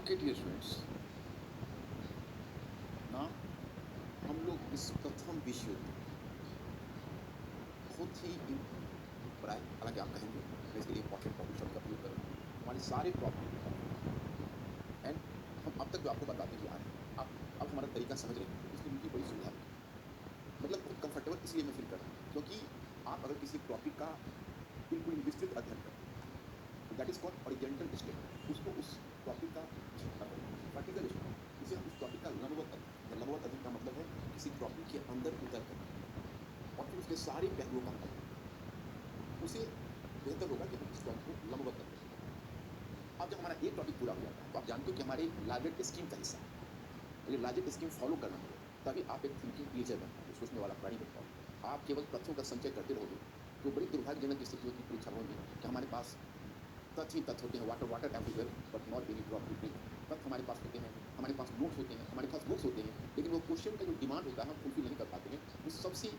Okay dear students, ना हम लोग इस प्रथम विश्व युद्ध में बहुत ही बड़ा है। हालांकि आप कहेंगे मैं इसके लिए इंपॉर्टेंट टॉपिक शब्द का प्रयोग कर रहा हूँ। हमारे सारे प्रॉब्लम को हल कर देगा। एंड हम अब तक जो आपको बताते ही आ रहे हैं, आप अब हमारा तरीका समझ रहे होंगे, इसलिए मुझे बड़ी सुविधा होगी। मतलब बहुत कंफर्टेबल इसलिए मैं फील कर रहा हूँ क्योंकि आप अगर किसी टॉपिक का बिल्कुल ही विस्तृत अध्ययन करते हैं तो that is called horizontal study. उसको उस टॉपिक का वर्टिकल स्टडी, इसे हम उस टॉपिक का लंबवत अध्ययन कहते हैं। लंबवत अध्ययन का मतलब है किसी टॉपिक के अंदर उतर कर और फिर उसके सारे पहलुओं का हम अध्ययन करें, उसे बेहतर होगा कि हम इस टॉपिक को लंबवत अध्ययन करें। अब जब हमारा एक टॉपिक पूरा हो जाता है तो आप जानते हो कि हमारे लार्जर स्कीम का हिस्सा है। और ये लार्जर स्कीम फॉलो करना पड़ेगा, तभी आप एक थिंकिंग क्रिएचर बन पाओगे, सोचने वाला प्राणी बन पाओगे। आप केवल तथ्यों का संचय करते रहोगे तो बड़ी दुर्भाग्यजनक स्थिति होती है परीक्षा भवन में कि हमारे पास तथ्य ही तथ्य होते हैं। Water water everywhere but not any drop to drink. तथ्य हमारे पास होते हैं, हमारे पास नोट्स होते हैं, हमारे पास बुक्स होते हैं, लेकिन वो क्वेश्चन का जो डिमांड होता है हम फुलफिल नहीं कर पाते हैं। वो सबसे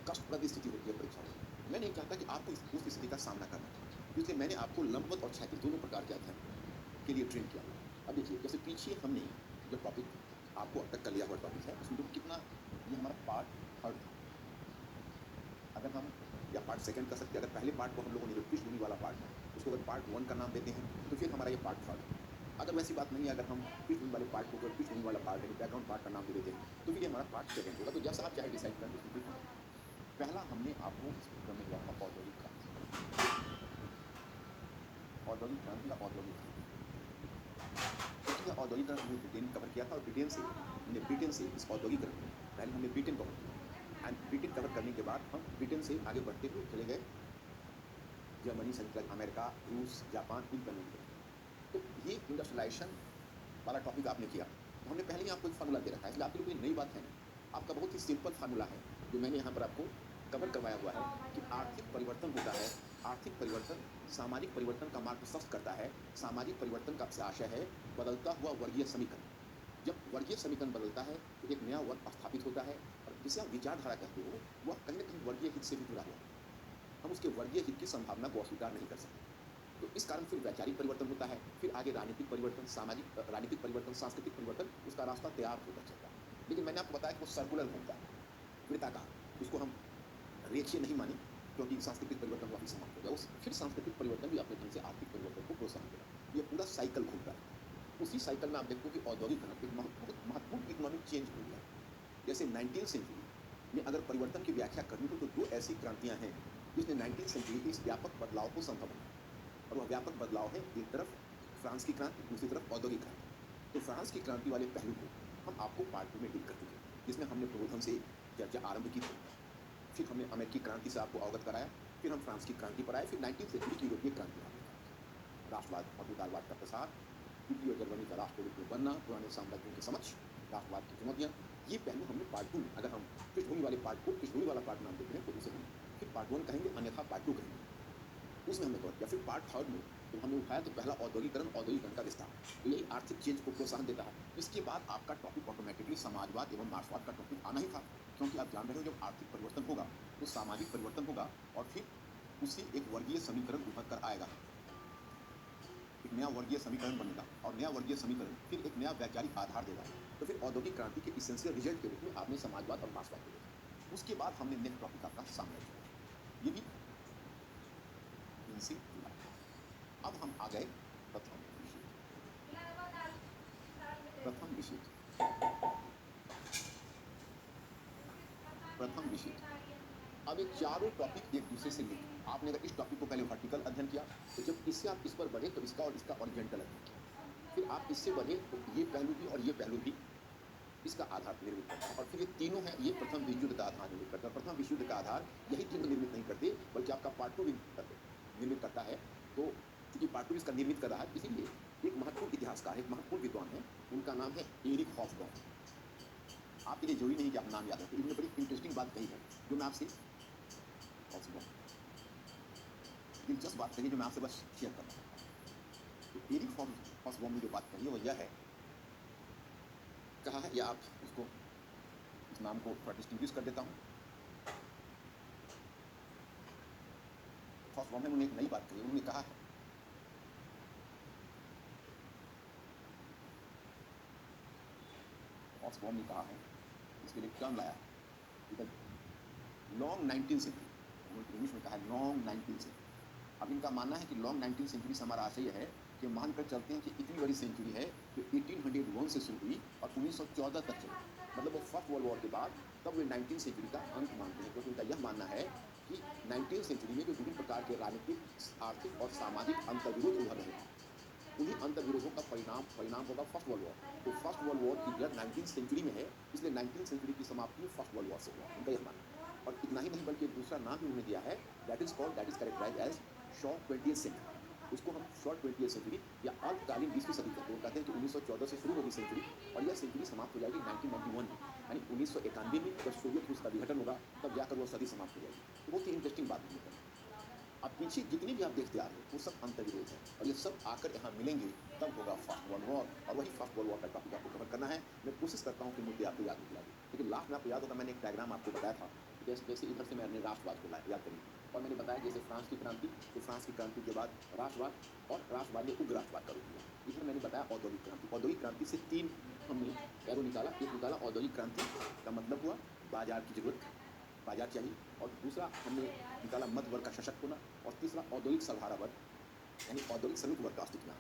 कष्टप्रद स्थिति होती है परीक्षा में। मैं नहीं चाहता कि आपको उस स्थिति का सामना करना पड़े, इसलिए मैंने आपको लंबवत और क्षैतिज दोनों प्रकार के अध्ययन के लिए ट्रेन किया हुआ है। अब देखिए, जैसे पीछे हमने जो टॉपिक आपको अब तक का लिया हुआ टॉपिक है उसमें देखिए कितना, ये हमारा पार्ट थर्ड था। अगर हम या पार्ट सेकंड कर सकते हैं। अगर पहले पार्ट को हम लोगों ने जो पृष्ठभूमि वाला पार्ट है उसको अगर पार्ट वन का नाम देते हैं तो फिर हमारा ये पार्ट थर्ड है। अगर वैसी बात नहीं है, अगर हम पृष्ठभूमि वाले पार्ट को पृष्ठभूमि वाला पार्ट है बैकग्राउंड पार्ट का नाम दे देते हैं तो फिर ये हमारा पार्ट सेकंड होगा। तो जैसा आप चाहे डिसाइड करें उसमें कोई फर्क नहीं पड़ता। पहला हमने आपको इस क्रम में लिया था औद्योगिक क्रांति। औद्योगिक क्रांति या औद्योगिक क्रांति, क्योंकि यह औद्योगिकरण हमने ब्रिटेन कवर किया था और ब्रिटेन से इस औद्योगिकरण में पहले हमने ब्रिटेन कवर किया एंड ब्रिटेन कवर करने के बाद हम ब्रिटेन से आगे बढ़ते हुए चले गए जर्मनी, संयुक्त राज्य अमेरिका, रूस, जापान, इन पहलुओं की तरफ। तो ये इंडस्ट्रियलाइजेशन वाला टॉपिक आपने किया तो हमने पहले ही आपको एक फार्मूला दे रखा है, इसलिए आपके लिए कोई नई बात है नहीं। आपका बहुत ही सिंपल फार्मूला है जो मैंने यहाँ पर आपको कवर करवाया हुआ है कि आर्थिक परिवर्तन होता है। आर्थिक परिवर्तन सामाजिक परिवर्तन का मार्ग प्रशस्त करता है। सामाजिक परिवर्तन का आशय है बदलता हुआ वर्गीय समीकरण। जब वर्गीय समीकरण बदलता है तो एक नया वर्ग स्थापित होता है और जिसे आप विचारधारा कहते हो वह कहीं ना कहीं वर्गीय हित से भी जुड़ा हुआ होता है। हम उसके वर्गीय हित की संभावना को अस्वीकार नहीं कर सकते। तो इस कारण फिर वैचारिक परिवर्तन होता है, फिर आगे राजनीतिक परिवर्तन, सामाजिक राजनीतिक परिवर्तन, सांस्कृतिक परिवर्तन, उसका रास्ता तैयार होता चलता है। लेकिन मैंने आपको बताया कि वो सर्कुलर घूमता है, वृत्ताकार। उसको हम रेखीय नहीं माने क्योंकि सांस्कृतिक परिवर्तन वापिस समाप्त हो गया। उस फिर सांस्कृतिक परिवर्तन भी अपने ढंग से आर्थिक परिवर्तन को प्रोत्साहन देगा। ये पूरा साइकिल घूमता रहता है। उसी साइकिल में आप देखते हो कि औद्योगिकरण एक बहुत महत्वपूर्ण इकोनॉमिक चेंज हो गया। जैसे 19वीं सेंचुरी में अगर परिवर्तन की व्याख्या करनी हो तो दो ऐसी क्रांतियां हैं जिसने 19वीं सेंचुरी के इस व्यापक बदलाव को संभव बनाया। और वह व्यापक बदलाव है, एक तरफ फ्रांस की क्रांति, दूसरी तरफ औद्योगिक क्रांति। तो फ्रांस की क्रांति वाले पहलू को हम आपको पार्ट टू में डील कर चुके हैं, जिसमें हमने प्रबोधन से चर्चा आरंभ की थी। फिर हमने अमेरिकी क्रांति से आपको अवगत कराया, फिर हम फ्रांस की क्रांति पर आए, फिर 19वीं सेंचुरी की यूरोपीय क्रांति आपने कहा कि राष्ट्रवाद और उदारवाद का प्रसार, इटली और जर्मनी का राष्ट्र रूप में बनना, पुराने साम्राज्यों के समक्ष राष्ट्रवाद की चुनौतियां। ये पहलू हमने पार्ट टू में, अगर हम पृष्ठभूमि वाले पार्ट को पृष्ठभूमि वाला पार्ट नाम देते हैं तो उसे हम फिर पार्ट वन कहेंगे, अन्यथा पार्ट टू कहेंगे। उसमें हमने कवर किया। फिर पार्ट थर्ड में जब हमने उठाया तो पहला औद्योगिकरण का विस्तार, तो यही आर्थिक चेंज को प्रोत्साहन देता है। इसके बाद आपका टॉपिक ऑटोमेटिकली समाजवाद एवं मार्क्सवाद का टॉपिक आना ही था, क्योंकि आप जान रहे हो जब आर्थिक परिवर्तन होगा तो सामाजिक परिवर्तन होगा और फिर उससे एक वर्गीय समीकरण उभर कर आएगा। एक नया वर्गीय समीकरण बनेगा और नया वर्गीय समीकरण फिर एक नया वैचारिक आधार देगा। तो फिर औद्योगिक क्रांति के इसेंशियल रिजल्ट के रूप में आपने समाजवाद और मार्क्सवाद को देखा। उसके बाद हमने नेक्स्ट टॉपिक आपका साम्राज्यवाद, ये भी इनसे जुड़ा हुआ है। अब हम आ गए प्रथम विषय। प्रथम विषय, प्रथम विषय। अब ये चारों टॉपिक एक दूसरे से लिंक है। आपने अगर इस टॉपिक को पहले वर्टिकल अध्ययन किया तो जब इससे आप इस पर बढ़े तो इसका और इसका ऑरिजेंटल अध्ययन किया। फिर आप इससे बढ़े तो ये पहलू भी और ये पहलू भी इसका आधार निर्मित करता है। और फिर ये तीनों है, ये प्रथम विश्व युद्ध का आधार निर्मित करता है। प्रथम विश्व युद्ध का आधार यही तीनों निर्मित नहीं करते बल्कि आपका पार्ट टू भी निर्मित करता है। तो चूंकि पार्ट टू इसका निर्मित कर रहा है, इसीलिए एक महत्वपूर्ण इतिहासकार, एक महत्वपूर्ण विद्वान है, उनका नाम है एरिक हॉफबॉम। आपके लिए जरूरी नहीं कि आप नाम याद रखें, इन्होंने बड़ी इंटरेस्टिंग बात कही है जो मैं आपसे, हॉफबॉम, दिलचस्प बात कही जो मैं आपसे बस शेयर करना चाहता हूँ। तो एरिक हॉफबॉम ने जो बात कही है वो यह है, कहा है, या आप उसको, इस नाम को थोड़ा डिस्टिंग्विश कर देता हूं। हॉफबॉम ने एक नई बात कही, उन्होंने कहा है ऑक्सफोर्ड ने कहा है, इसके लिए टर्म लाया है लॉन्ग 19 सेंचुरी, इंग्लिश में कहा है लॉन्ग 19 सेंचुरी। अब इनका मानना है कि लॉन्ग 19 सेंचुरी से हमारा आशय है कि मानकर चलते हैं कि इतनी बड़ी सेंचुरी है जो 1801 से शुरू हुई और 1914 तक चली, मतलब वो फर्स्ट वर्ल्ड वॉर के बाद तब वे 19 सेंचुरी का अंत मानते हैं, क्योंकि उनका यह मानना है कि 19 सेंचुरी में जो विभिन्न प्रकार के राजनीतिक, आर्थिक और सामाजिक अंतर्विरोध उभर रहे हैं, उन्हीं अंतर्विरोधों का परिणाम होगा फर्स्ट वर्ल्ड वॉर। तो फर्स्ट वर्ल्ड वॉर की जड़ 19 सेंचुरी में है, इसलिए 19 सेंचुरी की समाप्ति फर्स्ट वर्ल्ड वॉर से हुआ, उनका यह मानना है। और इतना ही नहीं बल्कि एक दूसरा नाम भी उन्होंने दिया है, that is characterised as short 20th century. उसको हम शॉर्ट 20th सेंचुरी या अल्पकालीन 20वीं सदी कहते हैं। वो कहते हैं कि 1914 से शुरू होगी सेंचुरी और यह सेंचुरी समाप्त हो जाएगी 1991 में, यानी 1991 में जब सोवियत रूस का विघटन होगा तब जाकर वो सदी समाप्त हो जाएगी। तो बहुत ही इंटरेस्टिंग बात है। अब पीछे जितनी भी आप देखते आ रहे हैं वो सब अंतर्विरोध है और ये सब आकर यहाँ मिलेंगे, तब होगा फर्स्ट वर्ल्ड वॉर। और वही फर्स्ट वर्ल्ड वॉर का टॉपिक आपको कवर करना है। मैं कोशिश करता हूँ कि मुद्दे आपको याद दिला दूँ, लेकिन लास्ट में आपको याद होगा मैंने एक डायग्राम आपको बताया था, जैसे इधर से मैंने राष्ट्रवाद को याद करी और मैंने बताया जैसे फ्रांस की क्रांति, तो फ्रांस की क्रांति के बाद राष्ट्रवाद और राष्ट्रवाद ने उग्र राष्ट्रवाद का रूप लिया। इधर मैंने बताया औद्योगिक क्रांति से तीन हमने एरो निकाला। एक निकाला औद्योगिक क्रांति का मतलब हुआ बाजार की जरूरत, बाजार चाहिए, और दूसरा हमने निकाला मध्य वर्ग का सशक्त होना, और तीसरा औद्योगिक सर्वहारा वर्ग यानी औद्योगिक श्रमिक वर्ग का अस्तित्व।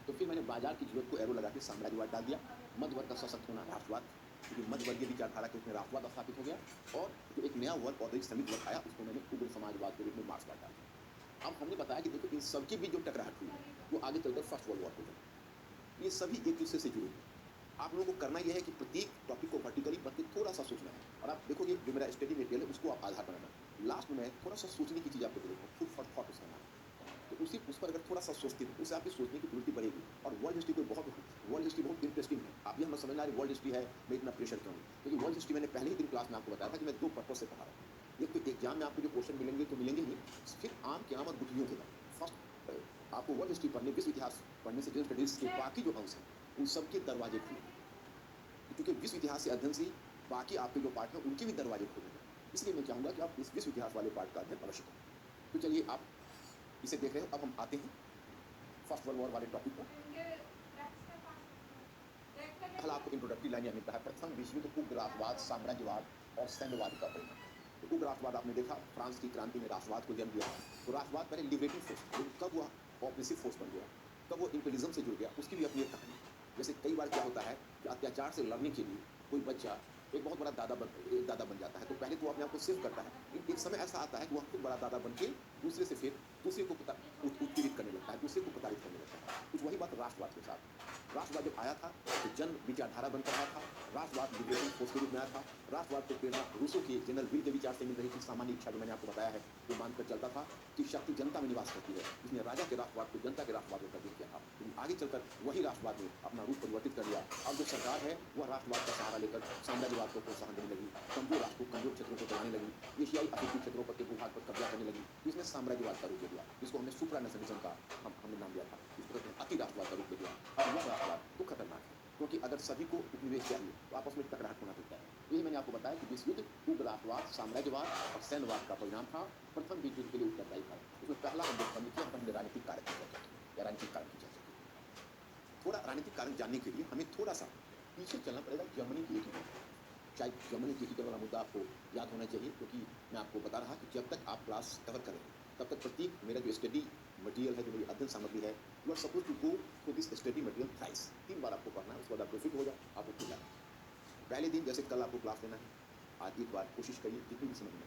तो फिर मैंने बाजार की जरूरत को एरो लगा के साम्राज्यवाद डाल दिया, मध्य वर्ग का सशक्त होना राष्ट्रवाद, क्योंकि मध्य वर्गीय विचारधारा के उसमें राष्ट्रवाद स्थापित हो गया, और जो एक नया वर्ग औद्योगिक श्रमिक वर्ग आया उसको मैंने उग्र समाजवाद के रूप में मार्क्सवाद डाल दिया। अब हमने बताया कि देखो इन सबके बीच जो टकराहट हुई वो आगे चलकर फर्स्ट वर्ल्ड वॉर हो गई। ये सभी एक दूसरे से जुड़े। आप लोगों को करना यह है कि प्रत्येक टॉपिक को वर्टिकली पढ़ के थोड़ा सा सोचना है, और आप देखोगे जो मेरा स्टडी मटेरियल है उसको आप आधार बनाना। लास्ट में मैं थोड़ा सा सोचने की चीज़ आपको बोलूँगा, फूड फॉर थॉट उसका नाम है। तो उस पर अगर थोड़ा सा सोचते हो उससे आपकी सोचने की प्रवृत्ति बढ़ेगी। और वर्ल्ड हिस्ट्री बहुत इंटरेस्टिंग है। आप ये हम समझ आ रही वर्ल्ड हिस्ट्री है, मैं इतना प्रेशर क्यों नहीं, क्योंकि वर्ल्ड हिस्ट्री मैंने पहले ही दिन क्लास में आपको बताया था कि मैं दो पर्पज से पढ़ा रहा हूँ। एक तो एग्जाम में आपको जो क्वेश्चन मिलेंगे तो मिलेंगे ही, फिर आम क़यामत गुठलियों के बाद फर्स्ट आपको वर्ल्ड हिस्ट्री पढ़ने, विश्व इतिहास पढ़ने से जनरल स्टडीज़ के बाकी जो अंश हैं उन सबके दरवाजे खुले, क्योंकि विश्व इतिहास से अध्ययन से बाकी आपके जो पाठ हैं उनके भी दरवाजे खोलेंगे। इसलिए मैं चाहूँगा कि आप इस विश्व इतिहास वाले पाठ का अध्ययन अवश्य करें। तो चलिए आप इसे देख रहे हो। अब हम आते हैं फर्स्ट वर्ल्ड वॉर वाले टॉपिक को। कल आपको इंट्रोडक्टरी लाइन मिलता है, प्रथम विश्व युद्ध उग्र राष्ट्रवाद, साम्राज्यवाद और सैन्यवाद का परिणाम। तो उग्र राष्ट्रवाद आपने देखा, फ्रांस की क्रांति में राष्ट्रवाद को जन्म दिया। तो राष्ट्रवाद पहले लिबरेटिंग फोर्स, कब वह ऑपरेसिव फोर्स बन गया, कब वो इंपेलिज्म से जुड़ गया, उसकी भी अपनी एक कहानी। जैसे कई बार क्या होता है कि अत्याचार से लड़ने के लिए कोई बच्चा एक बहुत बड़ा दादा बन जाता है, तो पहले तो अपने आप को सेव करता है, लेकिन एक समय ऐसा आता है कि वह खुद बड़ा दादा बन के दूसरे से फिर दूसरे को उत्पीड़ित करने लगता है, दूसरे को प्रताड़ित करने लगता है। कुछ वही बात राष्ट्रवाद के साथ। राष्ट्रवाद जब आया था तो जन विचारधारा बनकर आया था, राष्ट्रवाद लिबरेटिंग फोर्स के रूप में आया था। राष्ट्रवाद को प्रेरणा रूसों के जनरल विल के विचार से मिल रही थी। सामान्य इच्छा जो मैंने आपको बताया है वो मानकर चलता था कि शक्ति जनता में निवास करती है, इसने राजा के राष्ट्रवाद को जनता के राष्ट्रवाद में तब्दील किया था। लेकिन आगे चलकर वही राष्ट्रवाद ने अपना रूप परिवर्तित कर लिया। अब जो सरकार है वह राष्ट्रवाद का सहारा लेकर साम्राज्यवाद को प्रोत्साहन देने लगी, कमजोर राष्ट्रों कमजोर क्षेत्रों को चलाने लगी, एशियाई अफ्रीकी क्षेत्रों पर के भूभाग पर कब्जा करने लगी। तो इसने साम्राज्यवाद का रूप ले लिया, जिसको हमने सुप्रा नेशनलिज्म का हमने नाम दिया था। इसको कहते हैं अति राष्ट्रवाद का रूप ले लिया। अब यह राष्ट्रवाद तो खतरनाक है, क्योंकि अगर सभी को उपनिवेश चाहिए तो आपस में टकराहट होना पड़ता है। यही मैंने आपको बताया कि विश्व युद्ध उग्र राष्ट्रवाद, साम्राज्यवाद और सैन्यवाद का परिणाम था। प्रथम विश्व युद्ध के लिए उत्तरदायी था। उसमें पहला हम लोग किया, हमने राजनीतिक कारक की चर्चा की या राजनीतिक कारण की चर्चा की। थोड़ा राजनीतिक कारण जानने के लिए हमें थोड़ा सा पीछे चलना पड़ेगा। जर्मनी की एकीकरण, शायद जर्मनी की एकीकरण वाला मुद्दा आपको याद होना चाहिए, क्योंकि मैं आपको बता रहा कि जब तक आप क्लास कवर करें तब तक प्रत्येक मेरा जो स्टडी मटेरियल है, जो मेरी अध्ययन सामग्री है, you are suppose to go through this study material thrice, 3 बार आपको पढ़ना है। उसके बाद आपको फिट हो जाए, आपको खुल जाए। पहले दिन जैसे कल आपको क्लास लेना है, आज एक बार कोशिश करिए जितनी भी समझ में।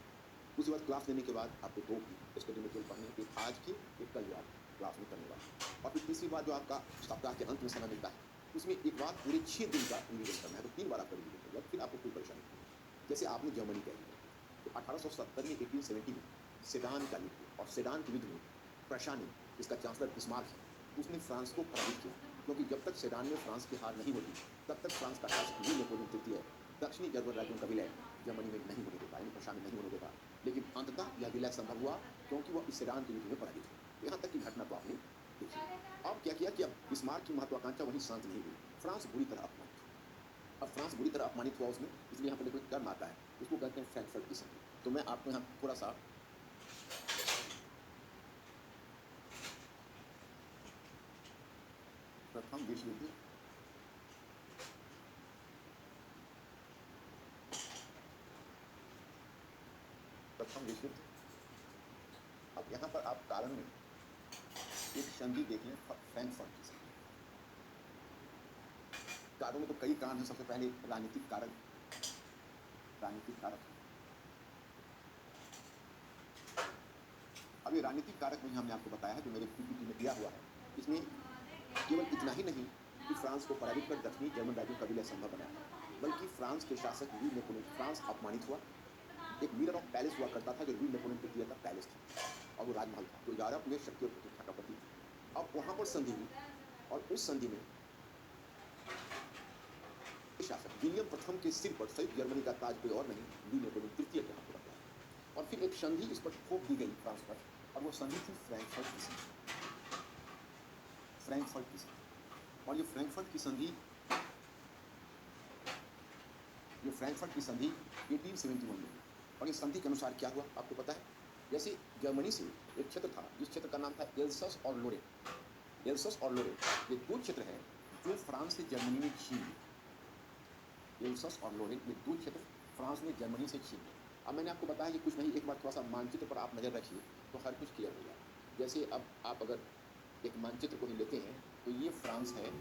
उसके बाद क्लास लेने के बाद आपको 2 स्टडी मटेरियल पढ़ने, एक आज की एक कल जो आप क्लास में करने वाले, और फिर तीसरी बार जो आपका सप्ताह के अंत में समय मिलता है उसमें एक बार पूरे 6 दिन का रिवीजन करना है। तो 3 बार आपका रिवीजन हो जाए, फिर आपको कोई परेशानी नहीं। जैसे आपने जर्मनी कही है तो 1870 में 1870 में सेडान का युद्ध, और सेडान के युद्ध में प्रशानी, इसका चांसलर बिस्मार्क है, उसने फ्रांस को पराजित किया, क्योंकि जब तक सेडान में फ्रांस की हार नहीं होती तब तक फ्रांस का शासक नेपोलियन तृतीय दक्षिणी जर्मन राज्यों का विलय जर्मनी में नहीं होने देता, यानी प्रशानी नहीं होने देता। लेकिन अंततः यह विलय संभव हुआ क्योंकि वह इस सेडान के युद्ध में पराजित हुआ। यहाँ तक की घटना तो आपने देखी। अब क्या किया कि अब बिस्मार्क की महत्वाकांक्षा वहीं शांत नहीं हुई, फ्रांस बुरी तरह अपमानित हुआ। अब फ्रांस बुरी तरह अपमानित हुआ उसमें, इसलिए यहाँ पर देखो टर्म आता है, उसको कहते हैं फ्रैंकफर्ट डिसीजन। तो मैं आपको यहाँ थोड़ा सा प्रथम विश्व युद्ध प्रथम विश्व युद्ध। अब यहाँ पर आप कारण में एक संधि देख लें, फ्रैंकफर्ट की संधि। कारणों में तो कई कारण हैं। सबसे पहले राजनीतिक कारक, राजनीतिक कारक। अब ये राजनीतिक कारक में हमने आपको बताया है, जो मेरे पीपीटी में दिया हुआ है। इसमें केवल इतना ही नहीं कि फ्रांस को पराजित कर दक्षिणी जर्मन राज्यों का विलय संभव बना, बल्कि फ्रांस के शासक लुई नेपोलियन, फ्रांस अपमानित हुआ। एक मिरर ऑफ पैलेस हुआ करता था, जो लुई नेपोलियन तृतीय का पैलेस था, और वो राजमहल था, जो यूरोप में शक्तियों प्रतिष्ठा का प्रतीक था। अब वहां पर संधि हुई, और उस संधि में शासक विलियम प्रथम के सिर पर संयुक्त जर्मनी का ताज कोई और नहीं, लुई नेपोलियन तृतीय के हाथ रखा। और फिर एक संधि इस पर थोप दी गई फ्रांस पर, और वो संधि थी फ्रैंकफर्ट की संधि। फ्रैंकफर्ट की संधि। और ये फ्रैंकफर्ट की संधि, ये फ्रैंकफर्ट की संधि 1871 में हुई। और ये संधि के अनुसार क्या हुआ आपको पता है? जैसे जर्मनी से एक क्षेत्र था, जिस क्षेत्र का नाम था एल्सस और लोरेन। एल्सस और लोरेन ये दो क्षेत्र हैं जो फ्रांस से जर्मनी ने छीन लिए। एल्सस और लोरेन ये दो क्षेत्र फ्रांस ने जर्मनी से छीन लिए। अब मैंने आपको बताया कि कुछ नहीं, एक बार थोड़ा सा मानचित्र पर आप नजर रखिए तो हर कुछ क्लियर हो जाए। जैसे अब आप अगर एक मानचित्र को ही लेते हैं, तो ये फ्रांस है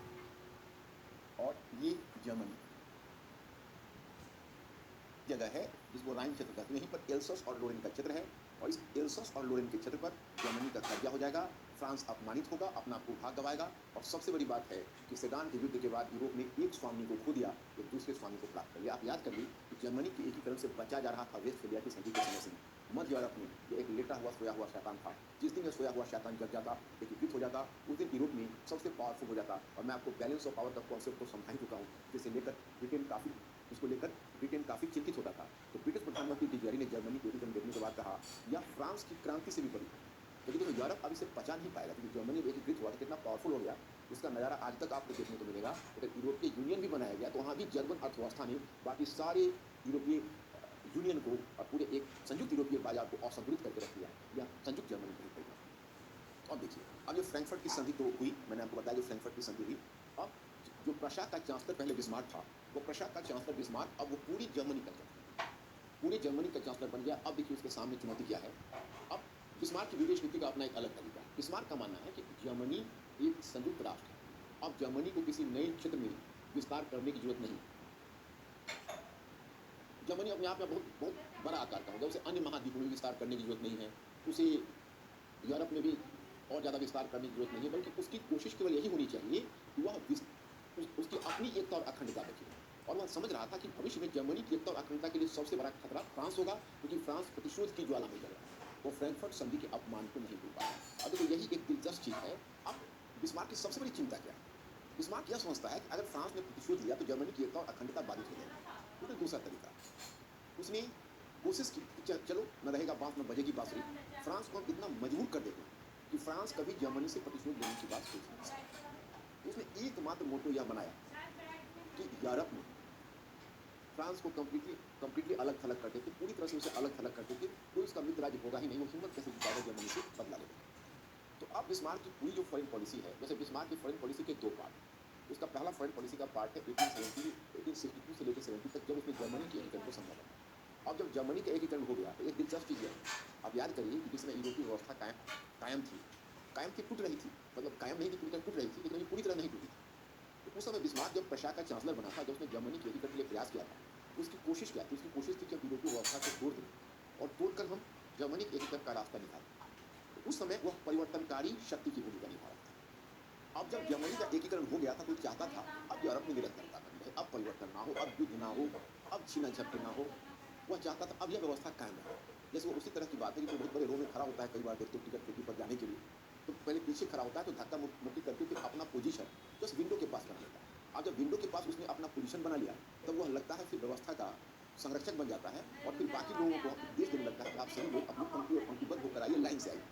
और ये जर्मनी जगह है जिसको राइन क्षेत्र कहते हैं। यहीं पर एल्सस और लोरेन का क्षेत्र है, और इस एल्सस और लोरेन के क्षेत्र पर जर्मनी का कब्जा हो जाएगा। फ्रांस अपमानित होगा, अपना भूभाग गवाएगा। और सबसे बड़ी बात है कि सेडान के युद्ध के बाद यूरोप ने एक स्वामी को खो दिया, एक दूसरे स्वामी को प्राप्त कर लिया। आप याद करिए कि जर्मनी के एकीकरण से बचा जा रहा था वेस्टफालिया की संधि के समय से। मध्य यूरोप में ये एक लेटा हुआ सोया हुआ शैतान था। जिस दिन ये सोया हुआ शैतान जग जाता, एकीकृत हो जाता, उस दिन यूरोप में सबसे पावरफुल हो जाता। और मैं आपको बैलेंस ऑफ पावर का कॉन्सेप्ट को समझा ही चुका हूँ, जिसे लेकर ब्रिटेन काफी इसको लेकर ब्रिटेन काफी चिंतित होता था। तो ब्रिटिश प्रधानमंत्री डिजेरी ने जर्मनी को एकीकरण देखने के बाद कहा, यह फ्रांस की क्रांति से भी बड़ी है। लेकिन तो यूरोप अब इसे पचा नहीं पाएगा, क्योंकि जर्मनी एकीकृत हुआ तो कितना पावरफुल हो गया, उसका नज़ारा आज तक आपको देखने को मिलेगा। अगर यूरोपीय यूनियन भी बनाया गया, तो वहाँ भी जर्मन अर्थव्यवस्था ने बाकी सारे यूरोपीय यूनियन को और पूरे एक संयुक्त यूरोपीय बाजार को असंतुलित करके रख दिया। यह संयुक्त जर्मनी नहीं पड़ेगा। अब देखिए, अब ये फ्रैंकफर्ट की संधि तो हुई, मैंने आपको बताया जो फ्रैंकफर्ट की संधि हुई। अब जो प्रशा का चांसलर पहले बिस्मार्क था, वो प्रशा का चांसलर बिस्मार्क अब वो पूरी जर्मनी का चांसलर, पूरे जर्मनी का चांसलर बन गया। अब देखिए उसके सामने चुनौती क्या है। अब बिस्मार्क की विदेश नीति का अपना एक अलग तरीका है। बिस्मार्क का मानना है कि जर्मनी एक संयुक्त राष्ट्र है। अब जर्मनी को किसी नए क्षेत्र में विस्तार करने की जरूरत नहीं। जर्मनी अपने आप में बहुत बहुत बड़ा आकार का होगा, उसे अन्य महाद्वीपों में विस्तार करने की जरूरत नहीं है, उसे यूरोप में भी और ज़्यादा विस्तार करने की जरूरत नहीं है, बल्कि उसकी कोशिश केवल यही होनी चाहिए कि वह उसकी अपनी एकता और अखंडता बचे। और वह समझ रहा था कि भविष्य में जर्मनी की एकता और अखंडता के लिए सबसे बड़ा खतरा फ्रांस होगा, क्योंकि फ्रांस प्रतिशोध की ज्वाला में जल रहा है। वो फ्रैंकफर्ट संधि के अपमान को नहीं भूल पाया। अब देखो यही एक दिलचस्प चीज़ है। अब बिस्मार्क की सबसे बड़ी चिंता क्या है? बिस्मार्क यह समझता है कि अगर फ्रांस ने प्रतिशोध लिया तो जर्मनी की एकता और अखंडता बाधित हो जाएगी। तो दूसरा तरीका उसने कोशिश की कि चलो न रहेगा बांस न बजेगी बांसुरी, फ्रांस को हम इतना मजबूर कर देते हैं कि फ्रांस कभी जर्मनी से प्रतिशोध लेने की बात सोच नहीं सकता। उसने एकमात्र मोटो यह बनाया कि यूरोप में फ्रांस को कंप्लीटली अलग थलग करते थे, पूरी तरह से उसे अलग थलग करते थे। कोई उसका मित्र राज्य होगा ही नहीं, वो हिम्मत कैसे जुटाएगा जर्मनी से बदला लेगा। तो अब बिस्मार्क की पूरी जो फॉरेन पॉलिसी है, वैसे बिस्मार्क की फॉरेन पॉलिसी के दो पार्ट। उसका पहला फॉरेन पॉलिसी का पार्ट है 1862 से लेकर 70 तक, जब उसने जर्मनी के एकीकरण को समझा। अब जब जर्मनी का एकीकरण हो गया, तो एक दिलचस्प चीज़ है, आप याद करिए कि जिसमें यूरोपीय व्यवस्था कायम थी, टूट रही थी, मतलब कायम नहीं थी, पूरी तरह टूट रही थी, लेकिन पूरी तरह नहीं टूटी थी। तो उस समय बिस्मार्क जब प्रशा का चांसलर बना था, जब उसने जर्मनी के एकीकरण के लिए प्रयास किया था, उसकी कोशिश क्या थी? उसकी कोशिश थी कि अब यूरोपीय व्यवस्था को तोड़ दें और तोड़कर हम जर्मनी के एकीकरण का रास्ता निकालें। तो उस समय वह परिवर्तनकारी शक्ति की भूमिका निभा रहा था। अब जब जर्मनी का एकीकरण हो गया था, तो चाहता था अब यूरोप में निरंतरता बनी रहे, अब परिवर्तन ना हो, अब युद्ध ना हो, अब छीना झपटी ना हो। वह चाहता था अब यह व्यवस्था कायम रहे। जैसे वो उसी तरह की बात है कि कोई बहुत बड़े रो में खड़ा होता है, कई बार देखते टिकट खिड़की पर जाने के लिए, तो पहले पीछे खड़ा होता है, तो धक्का मुक्की करके फिर अपना पोजीशन जस्ट विंडो के पास बना लेता है। अब जब विंडो के पास उसने अपना पोजीशन बना लिया, तब वह लगता है फिर व्यवस्था का संरक्षक बन जाता है, और फिर बाकी लोगों को देश देने लगता है कि आप सभी लोग अपनी पंक्ति और पंक्तिबद्ध होकर आइए, लाइन से आइए।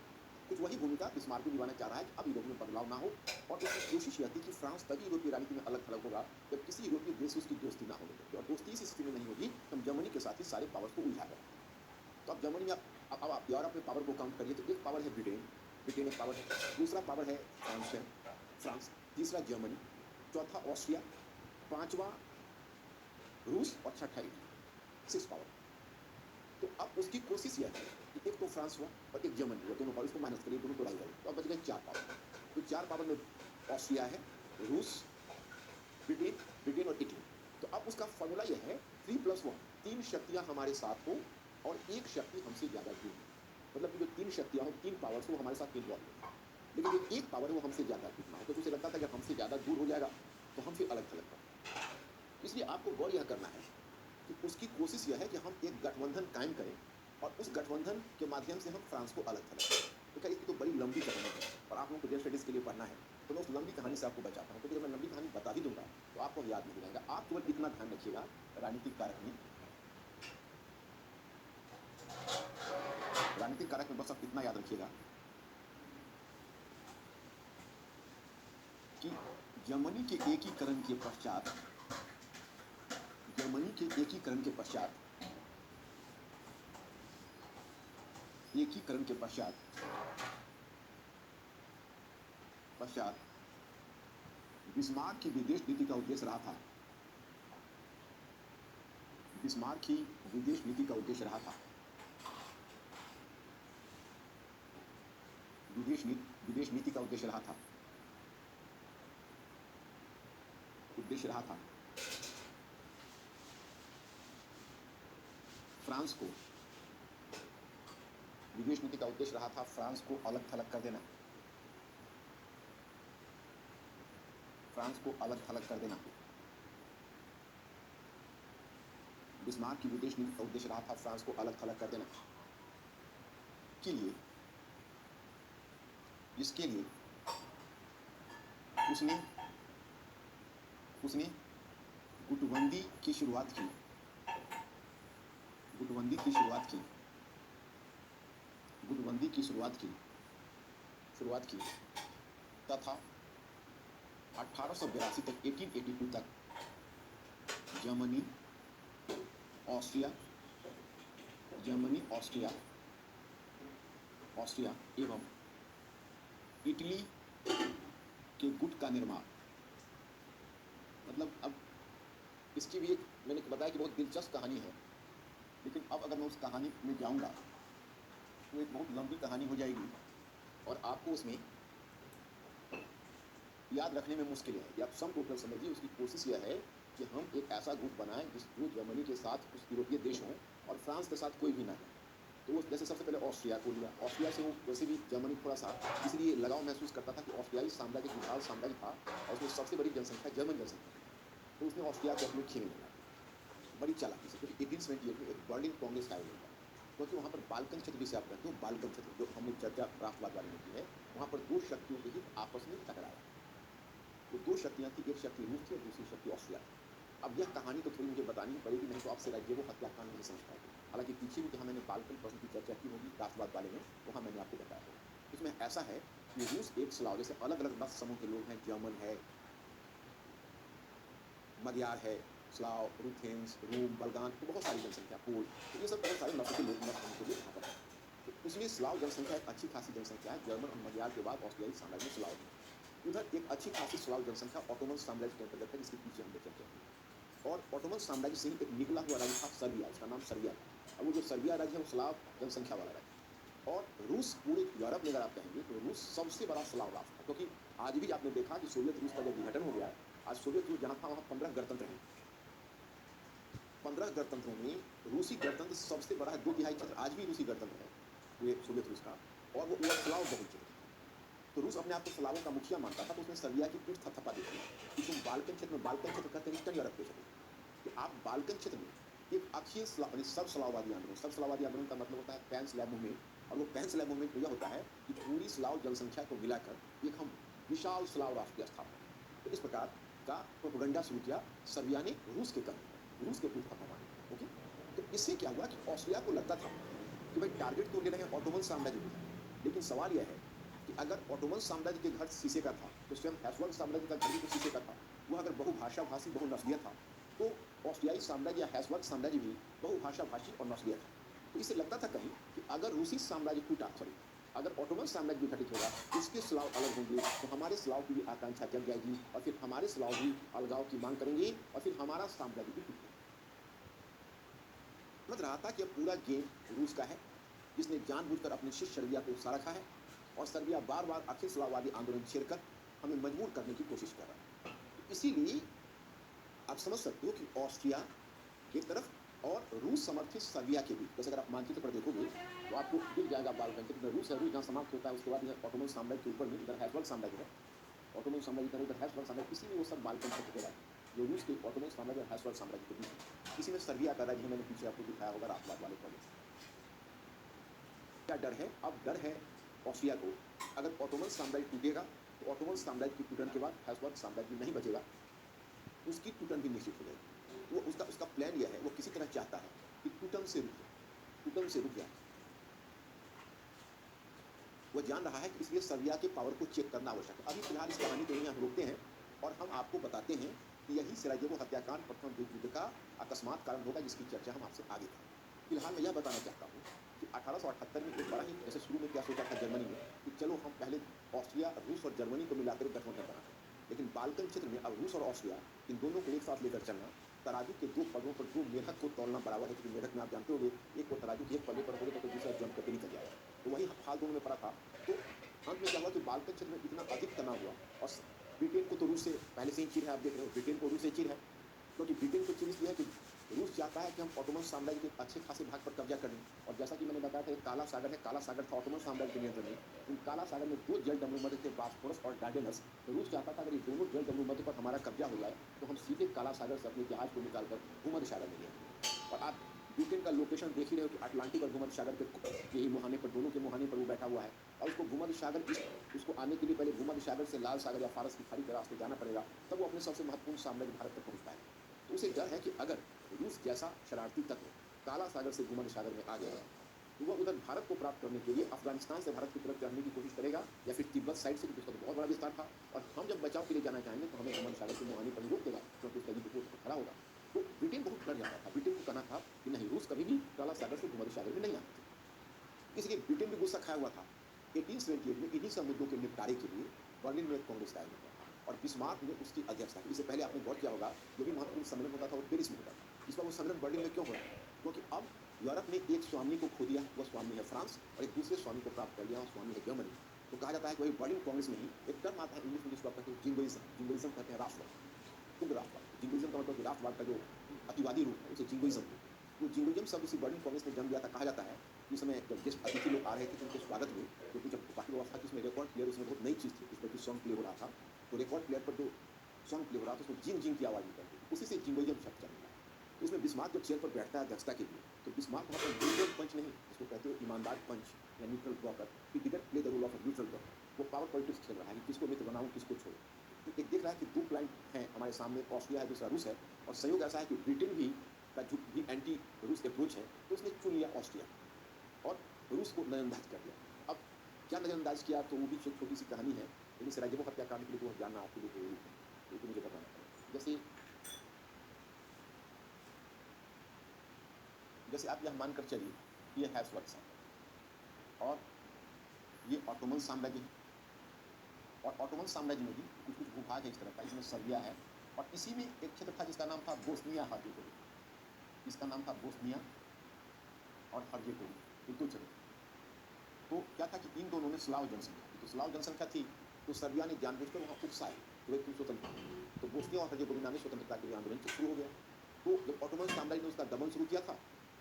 कुछ वही भूमिका बिस्मार्क भी निभाना चाह रहा है कि अब यूरोप में बदलाव ना हो, और उसकी कोशिश यह थी कि फ्रांस तभी यूरोपीय राजनीति में अलग थलग होगा जब किसी यूरोपीय देश से उसकी दोस्ती ना होगी, और दोस्ती इस स्थिति में नहीं होगी तो हम जर्मनी के साथ ही सारे पावर्स को उलझा दें। तो अब जर्मनी में अब आप यूरोप में पावर को काउंट करिए, तो एक पावर है ब्रिटेन एक पावर है, दूसरा पावर है फ्रांस, तीसरा जर्मनी, चौथा ऑस्ट्रिया, पांचवा रूस और छठा इटली। 6 पावर। तो अब उसकी कोशिश यह है कि एक तो फ्रांस हुआ और एक जर्मनी हुआ, दोनों पावर इसको माइनस करिए, दोनों तो राइवल, तो अब बच गए 4 पावर। तो 4 पावर में ऑस्ट्रिया है, रूस, ब्रिटेन ब्रिटेन और इटली। तो अब उसका फॉर्मूला यह है 3+1, 3 शक्तियां हमारे साथ हो और एक शक्ति हमसे ज़्यादा दूर हो। मतलब कि जो 3 शक्तियां हो, 3 पावर्स वो हमारे साथ इन्वॉल्व हो, लेकिन जो एक पावर है वो हमसे ज़्यादा दूर ना हो, क्योंकि उसे लगता था कि हमसे ज़्यादा दूर हो जाएगा तो हम फिर अलग थलग कर। इसलिए आपको गौर यह करना है कि उसकी कोशिश यह है कि हम एक गठबंधन कायम करें और उस गठबंधन के माध्यम से हम फ्रांस को अलग थलग करें। तो क्या इसकी तो बड़ी लंबी कहानी है और आप लोगों को जेल स्टडीज़ के लिए पढ़ना है, तो मैं उस लंबी कहानी से आपको बचाता हूँ, क्योंकि जब मैं लंबी कहानी बता भी दूंगा तो आपको याद नहीं रहेगा। आप केवल इतना ध्यान रखिएगा राजनीतिक कारक में बस आप इतना याद रखिएगा कि जर्मनी के एकीकरण के पश्चात जर्मनी के एकीकरण के पश्चात एकीकरण के पश्चात बिस्मार्क की विदेश नीति का उद्देश्य रहा था बिस्मार्क की विदेश नीति का उद्देश्य रहा था विदेश नीति का उद्देश्य रहा था फ्रांस को विदेश नीति का उद्देश्य रहा था फ्रांस को अलग थलग कर देना, फ्रांस को अलग थलग कर देना। बिस्मार्क की विदेश नीति का उद्देश्य रहा था फ्रांस को अलग थलग कर देना के लिए, जिसके लिए उसने गुटबंदी की शुरुआत की तथा 1882 तक 1882 तक जर्मनी, ऑस्ट्रिया एवं इटली के गुट का निर्माण। मतलब अब इसकी भी एक मैंने बताया कि बहुत दिलचस्प कहानी है, लेकिन अब अगर मैं उस कहानी में जाऊंगा तो एक बहुत लंबी कहानी हो जाएगी और आपको उसमें याद रखने में मुश्किल है। आप सम टोटल समझिए, उसकी कोशिश यह है कि हम एक ऐसा ग्रुप बनाएं जो जर्मनी के साथ कुछ यूरोपीय देश हों और फ्रांस के साथ कोई भी ना हो। तो वो जैसे सबसे पहले ऑस्ट्रिया को लिया, ऑस्ट्रिया से वो वैसे भी जर्मनी थोड़ा सा इसलिए लगाव महसूस करता था कि ऑस्ट्रियाई साम्राज्य एक विशाल साम्राज्य था और उसमें सबसे बड़ी जनसंख्या जर्मन जनसंख्या थी, तो उसने ऑस्ट्रिया को अपने खेमे में डाला बड़ी चालाकी से, क्योंकि 1878 में एक बर्लिन कांग्रेस का आयोजन था, क्योंकि वहाँ पर बाल्कन क्षेत्र जिसे आप कहते हो, बाल्कन क्षेत्र जो हमने चर्चा राष्ट्रवाद वाले में की है, वहाँ पर 2 शक्तियों के हित आपस में टकराया। तो 2 शक्तियाँ थी, एक शक्ति रूस थी और दूसरी शक्ति ऑस्ट्रिया थी। अब यह कहानी तो थोड़ी मुझे बतानी पड़ेगी, नहीं तो आपसे राज्य वो हत्याकांड नहीं समझ पाएगी। हालांकि पीछे भी जहाँ मैंने बाल्कन प्रश्न की चर्चा की होगी राष्ट्रवाद वाले में, वहाँ मैंने आपको बताया होगा। इसमें ऐसा है कि रूस एक स्लाव, जैसे अलग अलग मत समूह के लोग हैं, जर्मन है, मदियार है, स्लाव, रूथेन्स, रोम, बल्गान, तो बहुत सारी जनसंख्या, पोल, तो ये सब बहुत सारे नस्ल के लोग मत समूह के लोग वहाँ पर हैं। तो उसमें स्लाव जनसंख्या एक अच्छी खासी जनसंख्या है। जर्मन और मदियार के बाद ऑस्ट्रियाई साम्राज्य में स्लाव है। उधर एक अच्छी खासी स्लाव जनसंख्या ऑटोमन साम्राज्य के अंतर्गत है, जिसके पीछे हमने चर्चा की। और ऑटोमन साम्राज्य से ही एक निकला हुआ राज्य था सर्बिया, उसका नाम सर्बिया था। अब वो जो सर्बिया राज्य है वो स्लाव जनसंख्या वाला राज्य। और रूस पूरे यूरोप में अगर आप कहेंगे तो रूस सबसे बड़ा स्लाव राष्ट्र है, क्योंकि आज भी आपने देखा कि सोवियत रूस का जब विघटन हो गया, आज सोवियत रूस जहाँ था वहाँ 15 गणतंत्र हैं। 15 गणतंत्रों में रूसी गणतंत्र सबसे बड़ा है, 2/3 क्षेत्र आज भी रूसी गणतंत्र है ये सोवियत रूस का, और वो स्लाव बहुल क्षेत्र। तो रूस अपने आप को स्लावों का मुखिया मानता था, तो उसने सर्बिया की पीठ थपथपा दी थी कि तुम बाल्कन क्षेत्र में, बाल्कन क्षेत्र कहते हैं ईस्टर्न यूरोप के क्षेत्र, कि आप बाल्कन क्षेत्र में एक अक्षीय सब स्लाववादी आंदोलन, सब स्लाववादी आंदोलन का मतलब होता है पैन स्लैब मूवमेंट, और वो पैन स्लैब मूवमेंट में यह होता है कि पूरी स्लाव जनसंख्या को मिलाकर एक हम विशाल स्लाव राष्ट्र की स्थापना। तो इस प्रकार का प्रोपेगेंडा शुरू किया सर्बिया ने रूस के कर, रूस के पीठ थपथपा माने। ओके, तो इससे क्या हुआ कि ऑस्ट्रिया को लगता था कि भाई टारगेट तो ले रहे हैं ऑटोमन साम्राज्य को, लेकिन सवाल यह है कि अगर ऑटोमन साम्राज्य के घर शीशे का था तो स्वयं हैसबर्ग साम्राज्य का घर भी तो शीशे का था। वह अगर बहुभाषा भाषी बहुनस्लीय था तो ऑस्ट्रियाई साम्राज्य या हैसबर्ग साम्राज्य भी बहुभाषा भाषी और नस्लीय था। तो इसे लगता था कहीं कि अगर रूसी साम्राज्य टूटा, अगर ऑटोमन साम्राज्य विघटित होगा, इसके स्लाव अलग होंगे तो हमारे स्लाव की भी आकांक्षा जग जाएगी और फिर हमारे स्लाव भी अलगाव की मांग करेंगे और फिर हमारा साम्राज्य भी टूटेगा। समझ रहा था कि अब पूरा गेम रूस का है, जिसने जानबूझकर अपने शिष्य सर्बिया को उकसा रखा है और सर्बिया बार बार अखिल स्लाववादी आंदोलन छेड़कर हमें मजबूर करने की कोशिश कर रहा है। तो इसीलिए आप समझ सकते हो कि ऑस्ट्रिया की तरफ और रूस समर्थित सर्बिया के बीच, जैसे अगर आप मानचित्र पर देखोगे तो आपको दिख जाएगा बाल्कन चित्र में रूस है, रूस जहाँ समाप्त होता है उसके बाद यह ऑटोमन साम्राज्य के ऊपर में इधर हैब्सबर्ग साम्राज्य है, ऑटोमन साम्राज्य इधर उधर हैब्सबर्ग साम्राज्य, इसी में वो सब बाल्कन क्षेत्र कहलाते हैं जो रूस के ऑटोमन साम्राज्य और हैब्सबर्ग साम्राज्य के बीच है। इसी में सर्बिया का राज्य मैंने पीछे आपको दिखाया होगा राष्ट्रवाद वाले प्रोजेक्ट। क्या डर है? अब डर है ऑस्ट्रिया को, अगर ऑटोमन साम्राज्य टूटेगा तो ऑटोमन साम्राज्य के टूटने के बाद हैब्सबर्ग साम्राज्य नहीं बचेगा, उसकी टूटन भी निश्चित हो जाएगी। वो उसका उसका प्लान यह है, वो किसी तरह चाहता है कि टूटन से रुक जाए, टूटन से रुक जाए। वो जान रहा है कि इसलिए सर्बिया के पावर को चेक करना आवश्यक है। अभी फिलहाल इस कहानी को यहाँ रोकते हैं और हम आपको बताते हैं कि यही सराजेवो हत्याकांड प्रथम विश्व युद्ध का अकस्मात कारण होगा, जिसकी चर्चा हम आपसे आगे करें। फिलहाल मैं यह बताना चाहता हूँ कि 1878 में एक बड़ा ही, जैसे शुरू में क्या सोचा था जर्मनी में कि चलो हम पहले ऑस्ट्रिया, रूस और जर्मनी को मिलाकर एक गठबंधन बनाते हैं, लेकिन बाल्कन क्षेत्र में अब रूस और ऑस्ट्रिया इन दोनों को एक साथ लेकर चलना, तराजू के दो पदों पर दो मेढक को तौलना बराबर है, क्योंकि मेढक में आप जानते होंगे एक को तराजू के एक पल्ले पर होगा तो दूसरा जम करके निकल जाएगा, तो वही हाल दोनों में पड़ा था। तो अंत में क्या हुआ कि बाल्कन क्षेत्र में इतना अधिक तनाव हुआ और ब्रिटेन को तो रूस से पहले से ही चिर है, आप देख रहे हो ब्रिटेन को रूस से चिर है, क्योंकि ब्रिटेन को चिर इसलिए है कि रूस चाहता है कि हम ऑटोमन साम्राज्य के अच्छे खासे भाग पर कब्जा कर लें, और जैसा कि मैंने बताया था एक काला सागर है, काला सागर था ऑटोमन साम्राज्य के नियंत्रण में। इन काला सागर में दो जल डमरू मध्य थे, बास्फोरस और डार्डेनस। तो रूस चाहता था अगर ये दोनों जल डमरू मध्य पर हमारा कब्जा हो जाए तो हम सीधे काला सागर से अपने जहाज को निकालकर भूमध्य सागर में ले आएंगे। और आप ब्रिटेन का लोकेशन देख ही रहे हो कि अटलांटिक और भूमध्य सागर के यही मुहाने पर, दोनों के मुहाने पर वो बैठा हुआ है, और उसको भूमध्य सागर उसको आने के लिए पहले भूमध्य सागर से लाल सागर या फारस की खाड़ी के रास्ते जाना पड़ेगा, तब वो अपने सबसे महत्वपूर्ण साम्राज्य भारत तक पहुंच पाएगा। तो उसे डर है कि अगर रूस जैसा शरारती तत्व काला सागर से भूमध्य सागर में आ गया तो वह उधर भारत को प्राप्त करने के लिए अफगानिस्तान से भारत की तरफ चढ़ने की कोशिश करेगा, या फिर तिब्बत साइड से, क्योंकि उसका तो बहुत बड़ा विस्तार था, और हम जब बचाव के लिए जाना चाहेंगे तो हमें भूमध्य सागर के मुहाने पर रोक देगा, क्योंकि उसका युद्ध पोत खड़ा होगा। तो ब्रिटेन बहुत डर जाता था, ब्रिटेन को कहना था कि नहीं, रूस कभी भी काला सागर से भूमध्य सागर में नहीं आना चाहिए। इसलिए ब्रिटेन भी गुस्सा खाया हुआ था। 1878 में इन्हीं सब मुद्दों के निपटारे के लिए बर्लिन में एक कांग्रेस का आयोजन हुआ था, और बिस्मार्क ने उसकी अध्यक्षता की। इससे पहले आपने गौर किया होगा जो भी महत्वपूर्ण सम्मेलन होता था वो पेरिस में होता था। इस बार वो सम्मेलन बर्लिन में क्यों हो रहा है? क्योंकि अब यूरोप ने एक स्वामी को खो दिया, वह स्वामी है फ्रांस, और एक दूसरे स्वामी को प्राप्त कर लिया, और स्वामी है जर्मनी। तो कहा जाता है कि वही बर्लिन कांग्रेस में ही एक टर्म आता है इंग्लिश में जिसको कहते हैं जिंगोइज्म, जिंगोइज्म कहते हैं राष्ट्रवाद, उग्र राष्ट्रवाद। जिंगोइज्म का मतलब राष्ट्रवाद का जो अतिवादी रूप है उसे जिंगोइज्म। वो जिंगोइज्म शब्द इसी बर्लिन कांग्रेस में जन्म लिया था। कहा जाता है कि उस समय जब गेस्ट अतिथि लोग आ रहे थे तो उनके स्वागत में, क्योंकि जब काफ़ी व्यवस्था थी उसमें रिकॉर्ड प्लेयर, उसमें बहुत नई चीज़ थी, उस पर जो सॉन्ग प्ले हो रहा था, तो रिकॉर्ड प्लेयर पर जो सॉन्ग प्ले हो रहा था उसमें जिंग जिंग की आवाज़ निकलती थी, उसी से जिंगोइज्म शब्द चल रहा है। तो उसमें बिस्मार्क जब चेयर पर बैठता है अध्यक्षता के लिए, तो बिस्मार्क वहाँ पर न्यूट्रल पंच नहीं, जिसको कहते हो ईमानदार पंच या neutral broker, he didn't play the role of a neutral broker. वो पावर पॉलिटिक्स खेल रहा है कि किसको मित्र बनाऊं किसको छोड़ूं। तो एक देख रहा है कि दो क्लाइंट हैं हमारे सामने, ऑस्ट्रिया है दूसरा रूस है, और संयोग ऐसा है कि ब्रिटेन भी का जो भी एंटी रूस अप्रोच है, तो उसने चुन लिया ऑस्ट्रिया और रूस को नजरअंदाज कर दिया। अब क्या नजरअंदाज किया तो वो भी एक छोटी सी कहानी है, लेकिन सराजेवो हत्याकांड के लिए तो जानना आपके लिए जरूरी है, तो मुझे बताना पड़ेगा। जैसे जैसे आप यह मानकर चलिए कि यह हैब्सबर्ग साम्राज्य और ये ऑटोमन साम्राज्य है, और ऑटोमन साम्राज्य में भी कुछ कुछ भूभाग है इस तरह का, इसमें सर्बिया है, और इसी में एक क्षेत्र था जिसका नाम था बोस्निया हर्जेगोविना, इसका नाम था बोस्निया और हर्जेगोविना, ये दो क्षेत्र थे। तो क्या था कि इन दोनों में स्लाव जनसंख्या थी, तो स्लाव जनसंख्या थी तो सर्बिया ने जानबूझकर वहाँ उकसाए कि भाई तुम स्वतंत्र हो। तो बोस्निया और हर्जेगोविना में स्वतंत्रता के लिए आंदोलन शुरू हो गया। तो जब ऑटोमन साम्राज्य ने उसका दमन शुरू किया था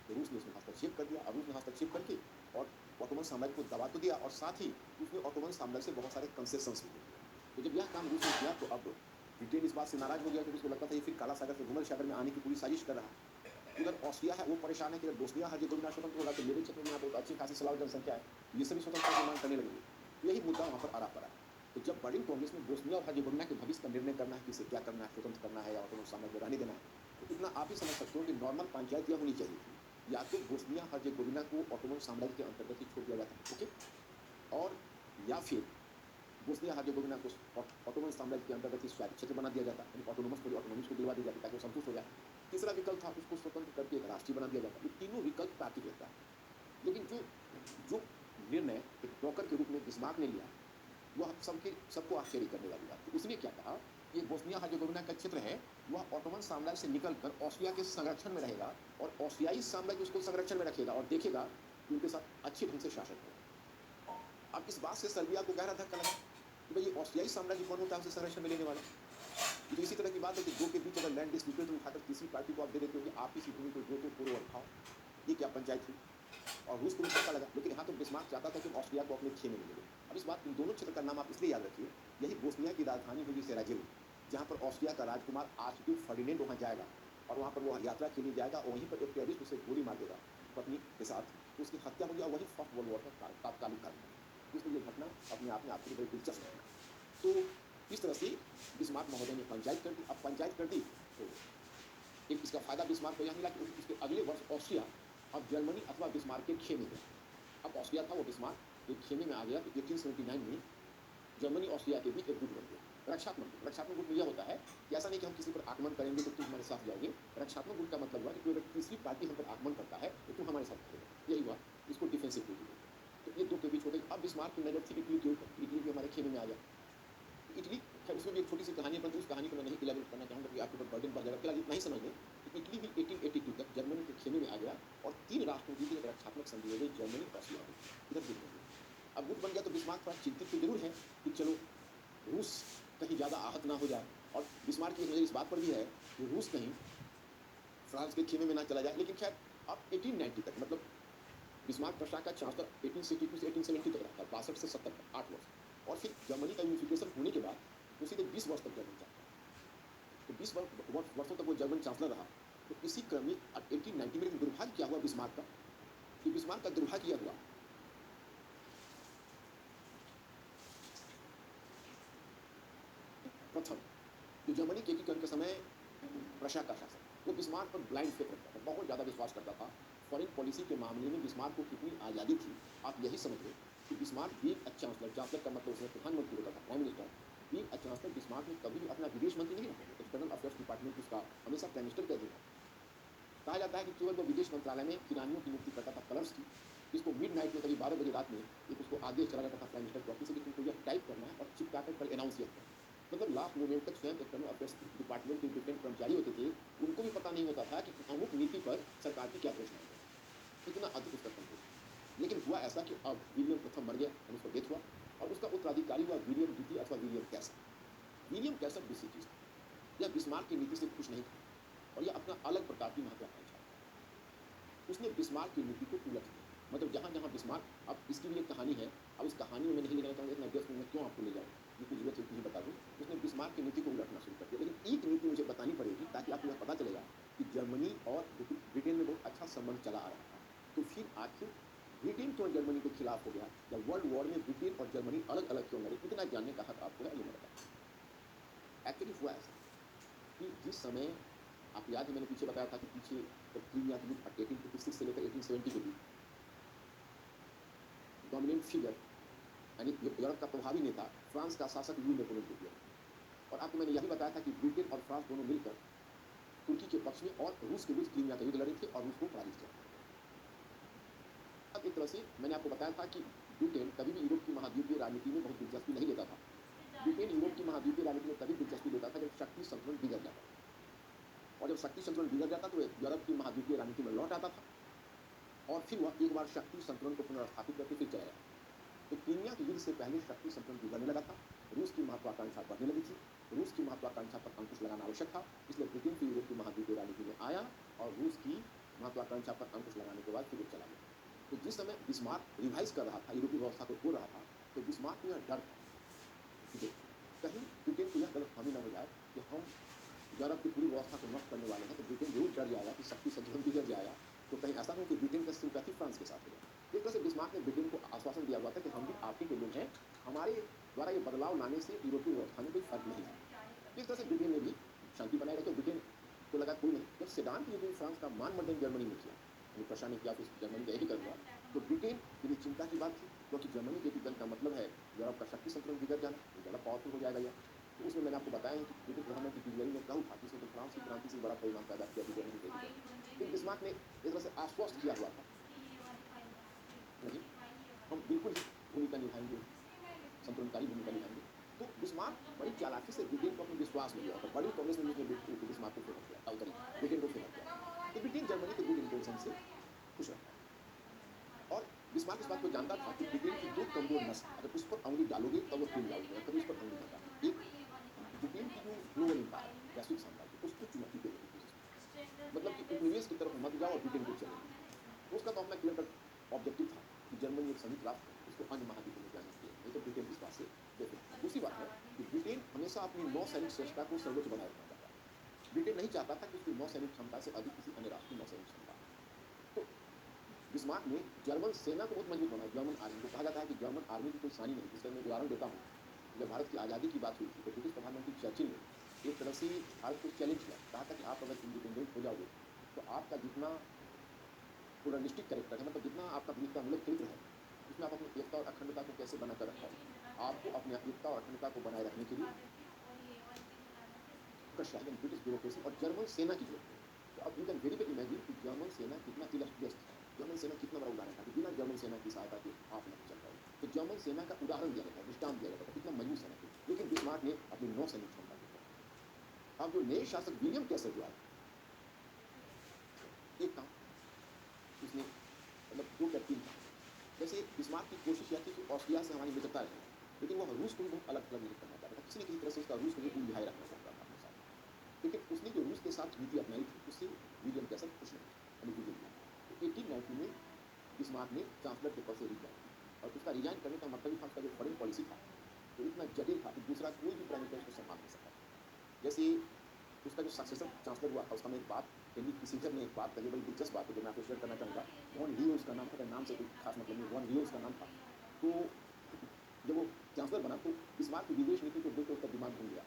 तो रूस ने उसमें हस्तक्षेप कर दिया, और रूस ने हस्तक्षेप करके और ऑटोमन साम्राज्य को दबा तो दिया, और साथ ही उसने ऑटोमन साम्राज्य से बहुत सारे कंसेशंस भी दिए। तो जब यह काम रूस ने किया तो अब ब्रिटेन इस बात से नाराज हो गया, क्योंकि उसको लगता था ये फिर काला सागर से भूमध्य सागर में आने की पूरी साजिश कर रहा है। उधर ऑस्ट्रिया है वो परेशान है कि अगर बोस्निया हर्जेगोविना स्वतंत्र होगा तो मेरे क्षेत्र में यहाँ बहुत अच्छी खासी स्लाव जनसंख्या है, ये सभी स्वतंत्रता की मांग करने लगेंगे। यही मुद्दा वहाँ पर आरा पड़ा है। तो जब बर्लिन कांग्रेस में बोस्निया और हर्जेगोविना के भविष्य का निर्णय करना है कि इसे क्या करना है, स्वतंत्र करना है या ऑटोनोमस साम्राज्य रहने देना है, तो इतना आप ही समझ सकते हो कि नॉर्मल पंचायत यह होनी चाहिए थी, या तो बोस्निया हर्जेगोविना को ऑटोनोमस साम्राज्य के अंतर्गत ही छोड़ दिया जाता, ओके, और या फिर बोस्निया हर्जेगोविना को ऑटोमन साम्राज्य के अंतर्गत ही स्वायत्त क्षेत्र बना दिया जाता, यानी ऑटोनोमस को ऑटोनोमस को दिलवा दी जाती ताकि वो संतुष्ट हो जाए। तीसरा विकल्प था उसको स्वतंत्र करके एक राष्ट्रीय बना दिया जाता। ये तीनों विकल्प तार्किक लगता है, लेकिन जो जो निर्णय एक ब्रोकर के रूप में बिस्मार्क ने लिया वह सबको आश्चर्य करने वाली बात थी। उसने क्या कहा ये बोस्निया हर्जेगोविना का क्षेत्र है, वह ऑटोमन साम्राज्य से निकलकर ऑस्ट्रिया के संरक्षण में रहेगा और ऑस्ट्रियाई साम्राज्य उसको संरक्षण में रखेगा और देखेगा कि उनके साथ अच्छे ढंग से शासन हो। अब इस बात से सर्बिया को गहरा धक्का लगा कि भाई ये ऑस्ट्रियाई साम्राज्य कौन होता है उसे संरक्षण में लेने वाला। तो इसी तरह की बात है कि दो के बीच अगर लैंड डिस्प्यूट है तो उठाकर तीसरी पार्टी को आप दे देते हो कि आप इसी भूमि को जोतो पूर्व और खाओ। ये क्या पंचायत थी। और रूस को भी धक्का लगा, लेकिन यहाँ तो बिस्मार्क चाहता था कि ऑस्ट्रिया को अपने खेमे में ले ले। अब इस बात इन दोनों क्षेत्र का नाम आप इसलिए याद रखिए, यही बोस्निया की राजधानी होगी सेराजेवो, जहाँ पर ऑस्ट्रिया का राजकुमार आर्चड्यूक फर्डिनेंड वहाँ जाएगा और वहाँ पर वह यात्रा के लिए जाएगा और वहीं पर एक टेररिस्ट उसे गोली मार देगा पत्नी के साथ, तो उसकी हत्या हो गया। वही फर्स्ट वर्ल्ड वॉर का तात्कालिक कारण है। इसलिए ये घटना अपने आप में आपके लिए बड़ी दिलचस्प है। तो इस तरह से बिस्मार्क महोदय ने पंचायत कर दी। अब पंचायत कर दी तो एक इसका फायदा बिस्मार्क को यह मिला कि उसके अगले वर्ष ऑस्ट्रिया अब जर्मनी अथवा बिस्मार्क के खेमे में, अब ऑस्ट्रिया था वो बिस्मार्क एक खेमे में आ गया। तो 1879 में जर्मनी ऑस्ट्रिया के बीच एक गुट बन गया, रक्षात्मक गुट में यह होता है कि ऐसा नहीं कि हम किसी पर आक्रमण करेंगे तो तुम हमारे साथ जाओगे। रक्षात्मक गुट का मतलब हुआ कि कोई अगर तीसरी पार्टी हम पर आक्रमण करता है तो तुम हमारे साथ करोगे, यही हुआ। इसको डिफेंसिव गुट बोलते हैं। तो ये दो के बीच हो गई। अब बिस्मार्क की नजर थी इटली के ऊपर, इटली भी हमारे खेमे में आ गया। इटली, खैर उसमें भी एक छोटी सी कहानी है, परंतु उस कहानी को मैं नहीं इलाबोरेट करना चाहूँगा कि आपके ऊपर बर्डन बढ़ जाएगा। फिलहाल इतना ही समझ लें कि इटली भी 1882 तक जर्मनी के खेमे में आ गया और 3 राष्ट्रों की एक रक्षात्मक संधि हो गई, जर्मनी ऑस्ट्रिया हो गई, इधर गुट बन गया। अब गुट बन गया तो बिस्मार्क थोड़ा चिंतित तो जरूर है कि चलो रूस कहीं ज़्यादा आहत ना हो जाए, और बिस्मार्क की एक नज़र इस बात पर भी है कि रूस कहीं फ्रांस के खेमे में ना चला जाए। लेकिन खैर अब 1890 तक, मतलब बिस्मार्क प्रशा का चांसलर 1862 से 1870 तक रहता है, 62 से 70 तक 8 वर्ष। और फिर जर्मनी का यूनिफिकेशन होने के बाद वो सीधे 20 वर्ष तक जर्मन चाहता है। तो 20 वर्षों तक वो जर्मन चांसलर रहा। तो इसी क्रम में 1890 में दुर्भाग्य क्या हुआ बिस्मार्क का, कि बिस्मार्क का दुर्भाग्य यह हुआ, प्रथम जो जर्मनी के एकीकरण के समय प्रशा का शासन, वो बिस्मार्क पर ब्लाइंड फेथ रखता था, बहुत ज़्यादा विश्वास करता था। फॉरेन पॉलिसी के मामले में बिस्मार्क को कितनी आज़ादी थी आप यही समझिए कि Bismarck being a chancellor, chancellor का मतलब उसमें प्रधानमंत्री होता था, prime minister, being a chancellor Bismarck ने कभी भी अपना विदेश मंत्री नहीं रखा। एक्सटर्नल अफेयर्स डिपार्टमेंट उसका हमेशा प्राइम मिनिस्टर के अधीन है। कहा जाता है कि केवल वो विदेश मंत्रालय में किरानियों की नियुक्ति करता था, कलर्स की, जिसको मिडनाइट में करीब 12 बजे रात में एक उसको आदेश चला जाता था प्राइम मिनिस्टर के ऑफिस से कि तुमको यह टाइप करना है और चिपका कर कल अनाउंस किया था। मतलब लास्ट मोमेंट तक स्वयं एक्सटर्नल अफेयर्स डिपार्टमेंट के डिफरेंट कर्मचारी होते थे, उनको भी पता नहीं होता था कि अमुक नीति पर सरकार की क्या घोषणा है। इतना अद्भुत उसका कंट्रोल। लेकिन हुआ ऐसा कि अब विलियम प्रथम मर गया, उसका डेथ हुआ और उसका उत्तराधिकारी हुआ विलियम द्वितीय अथवा विलियम कैसर। विलियम कैसर डिसीज, यह बिस्मार्क की नीति से खुश नहीं था और यह अपना अलग प्रकार की महत्वाकांक्षा था। उसने बिस्मार्क की नीति को उलट दिया। मतलब जहाँ जहाँ बिस्मार्क, अब इसकी भी एक कहानी है, अब इस कहानी में मैं नहीं ले जाना चाहूँगा, इतना व्यस्त में मैं क्यों आपको ले जाऊँ, जिसकी जरूरत है उतनी बता दूँ। उसने बिस्मार्क की नीति को उलटना शुरू कर दिया। लेकिन एक नीति मुझे बतानी पड़ेगी ताकि आपको यह पता चलेगा कि जर्मनी और ब्रिटेन में बहुत अच्छा संबंध चला आ रहा था। तो फिर आखिर ब्रिटेन क्यों जर्मनी के खिलाफ हो गया, या वर्ल्ड वॉर में ब्रिटेन और जर्मनी अलग अलग क्यों लड़े, इतना जानने का हक आपको है, ये मैं बताऊँ। एक्चुअली हुआ ऐसा कि जिस समय आप याद है मैंने पीछे बताया था कि पीछे क्रीमिया के युद्ध 1856 से लेकर 1870 के बीच डोमिनेंट फिगर यानी यूरोप का प्रभावी नेता फ्रांस का शासक लुई नेपोलियन को दिया। और आपको मैंने यही बताया था कि ब्रिटेन और फ्रांस दोनों मिलकर तुर्की के पक्ष में और रूस के बीच क्रीमिया का युद्ध लड़े थे और रूस को पराजित किया। अब एक तरह से मैंने आपको बताया था कि ब्रिटेन कभी भी यूरोप की महाद्वीपीय राजनीति में बहुत दिलचस्पी नहीं लेता था। ब्रिटेन यूरोप की महाद्वीपीय राजनीति में तभी दिलचस्पी लेता था जब शक्ति संतुलन बिगड़ जाता, और जब शक्ति संतुलन बिगड़ जाता तो यूरोप की महाद्वीपीय राजनीति में लौट आता था और फिर वह एक बार शक्ति संतुलन को पुनर्स्थापित करके फिर चला जाता। तो क्रीमिया के युद्ध से पहले शक्ति संतुलन बिगड़ने लगा था, रूस की महत्वाकांक्षा बढ़ने लगी थी, रूस की महत्वाकांक्षा पर अंकुश लगाना आवश्यक था, इसलिए ब्रिटेन की यूरोप की महाद्वीपीय राजनीति में आया और रूस की महत्वाकांक्षा पर अंकुश लगाने के बाद फिर वो चला गया। तो जिस समय बिस्मार्क रिवाइज कर रहा था, यूरोपीय व्यवस्था को तोड़ रहा था, तो बिस्मार्क में यह डर था कि कहीं ब्रिटेन को यह गलतफहमी न हो जाए कि हम यूरोप की पूरी व्यवस्था को नष्ट करने वाले हैं, तो ब्रिटेन जरूर डर जाएगा कि शक्ति संतुलन बिगड़ जाएगा, तो कहीं ऐसा हो कि ब्रिटेन का सिंपैथी फ्रांस के साथ हो जाए। एक तरह से बिस्मार्क ने ब्रिटेन को आश्वासन दिया हुआ था कि हम भी आप ही के लोग हैं, हमारे द्वारा ये बदलाव लाने से यूरोपीय व्यवस्था में कोई फर्क नहीं है। इस तरह से ब्रिटेन ने भी शांति बनाए रखी। ब्रिटेन को लगा कोई नहीं। जब सेडान की युद्ध फ्रांस का मान मर्दन जर्मनी में किया, यानी प्रशा ने किया, फिर जर्मनी का एकीकरण हुआ, तो ब्रिटेन के लिए चिंता की बात थी, क्योंकि जर्मनी के एकीकरण का मतलब है यूरोप का शक्ति संतुलन बिगड़ जाना, ज़्यादा पावरफुल हो जाएगा यह। तो उसमें मैंने आपको बताया है कि ब्रिटिश गवर्नमेंट की जुलाई ने कहा था कि इसने तो फ्रांस की क्रांति से बड़ा परिणाम पैदा किया ब्रिटेन नहीं देगी। लेकिन बिस्मार्क ने एक तरह से आश्वस्त किया हुआ था, नहीं हम बिल्कुल ही भूमिका निभाएंगे, संतुलनकारी भूमिका निभाएंगे। तो तो बिस्मार्क बड़ी चालाकी से ब्रिटेन को अपने विश्वास में लिया था। बड़ी कांग्रेस में उसने बिस्मार्क को फेमस किया, सॉरी ब्रिटेन को फेमस किया। तो ब्रिटेन जर्मनी के गुड इंटेंशन से खुश रहता है और बिस्मार्क इस बात को जानता था कि ब्रिटेन की दो कमजोर नस है, अगर उस पर अंगुली डालोगे तब वो टीम आउट होगा, कभी उस पर अंगुली मत डालो। एक ब्रिटेन की जो ग्लोबल एम्पायर वैश्विक साम्राज्य उसको चुनौती देने की कोशिश की। मतलब कि उपनिवेश की तरफ मत जाओ और ब्रिटेन को चैलेंज करो। तो उसका तो अपना क्लियर कट ऑब्जेक्टिव था कि जर्मनी एक संयुक्त राष्ट्र है, उसको अन्य महाद्वीपों में जाना चाहिए, नहीं तो ब्रिटेन इस बात से बेफिक्र। दूसरी बात है कि ब्रिटेन हमेशा अपनी नौसैनिक श्रेष्ठता को सर्वोच्च बनाए रखना चाहता है। ब्रिटेन नहीं चाहता था कि उसकी नौसैनिक क्षमता से अधिक किसी अन्य राष्ट्र की नौसैनिक क्षमता हो। तो बिस्मार्क ने जर्मन सेना को बहुत मजबूत बनाया, जर्मन आर्मी को। कहा जाता है कि जर्मन आर्मी की कोई शानी नहीं। जिसका मैं उदाहरण देता हूँ, जब भारत की आज़ादी की बात हुई थी तो ब्रिटिश प्रधानमंत्री चर्चिल ने एक तरह से भारत को चैलेंज किया, कहा था कि आप अगर इंडिपेंडेंट हो जाओगे तो आपका जितना प्लुरलिस्टिक कैरेक्टर है, मतलब जितना आपका विविधतामूलक चरित्र है, उसमें आप अपनी एकता और अखंडता को कैसे बनाकर रखोगे। आपको अपनी एकता और अखंडता को बनाए रखने के लिए प्रशासन, ब्रिटिश ब्यूरोक्रेसी और जर्मन सेना की जरूरत है। तो अब you can very well imagine कि जर्मन सेना कितना इलस्ट्रियस था, जर्मन सेना कितना बड़ा उदाहरण था कि बिना जर्मन सेना की सहायता के आप नहीं चल पाओगे। तो जर्मन सेना का उदाहरण दिया जाता है, दृष्टांत दिया जाता है, कितना मजबूत सेना थी। लेकिन बिस्मार्क ने अपनी नौसैनिक क्षमता को देखा। अब जो नए शासक विलियम कैसर जो आए, एक काम उसने मतलब दो कैप्टन था। जैसे बिस्मार्क की कोशिश यह थी कि ऑस्ट्रिया से हमारी मित्रता रहे, लेकिन वह रूस को भी बहुत अलग थलग नहीं करना चाहता था। किसी न किसी तरह से उसका रूस को भी उलझाए रखना चाहता था अपने साथ। लेकिन उसने जो रूस के साथ नीति अपनाई थी उससे विलियम कैसर खुश नहीं था, यानी विलियम था। तो 1890 में बिस्मार्क ने चांसलर के पद से रिजाइन किया और उसका रिजाइन करने का मतलब था उसका जो फॉरेन पॉलिसी था वो इतना जटिल था कि दूसरा कोई भी प्राइम मिनिस्टर उसको संभाल नहीं सकता। जैसे उसका जो सक्सेसर चांसलर हुआ था उसका मैं एक बात, हेनरी किसिंजर ने एक बात कही, बड़ी दिलचस्प बात है जो मैं आपको शेयर करना चाहूँगा। वॉन लियो उसका नाम था, नाम से कोई खास मतलब नहीं, वॉन लियो उसका नाम था। तो जब वो चांसलर बना तो बिस्मार्क की विदेश नीति को देख कर उसका दिमाग घूम गया।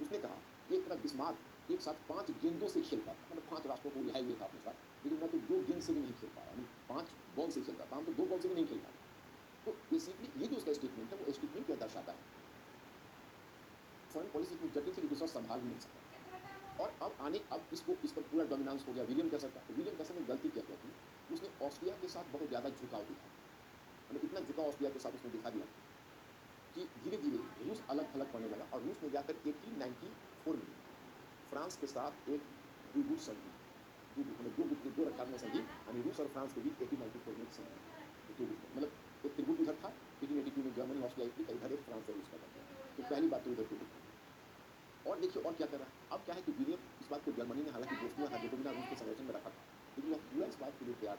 उसने कहा एक तरफ बिस्मार्क एक साथ 5 गेंदों से खेलता था, मतलब 5 राष्ट्रों को रिहाई हुए था अपने साथ, लेकिन मैं तो 2 गेंद से भी नहीं खेल पा रहा, 5 बॉल से खेलता था, हम तो 2 बॉल से भी नहीं खेल पा रहे। तो बेसिकली ये जो उसका स्टेटमेंट है वो स्टेटमेंट क्या दर्शाता है, फॉरेन पॉलिसी इतनी जटिल थी कि दूसरा संभाल भी नहीं सकता। और अब इस पर पूरा डोमिनेंस हो गया विलियम कैसर का। तो विलियम कैसर ने गलती क्या की थी, उसने ऑस्ट्रिया के साथ बहुत ज़्यादा झुकाव दिखाया, मतलब इतना झुकाव ऑस्ट्रिया के साथ उसने दिखा दिया कि धीरे धीरे रूस अलग थलग पड़ने लगा और रूस ने जाकर 1894 में फ्रांस के साथ एक द्विगुट संधि, मतलब दो रक्षात्मक संधि, यानी रूस और फ्रांस के बीच 1894 में संधि, दो गुट मतलब एक त्रिगुट उधर था 1882 में जर्मनी ऑस्ट्रिया इटली, इधर एक फ्रांस और रूस का बन गया। तो पहली बात तो उधर त्रिगुट बन गई। और देखिए और क्या कर रहा है, अब क्या है कि विलियम इस बात को, जर्मनी ने हालांकि बोस्निया हर्जेगोविना रूस के संरक्षण में रखा था, लेकिन वह पूरा इस बात के लिए तैयार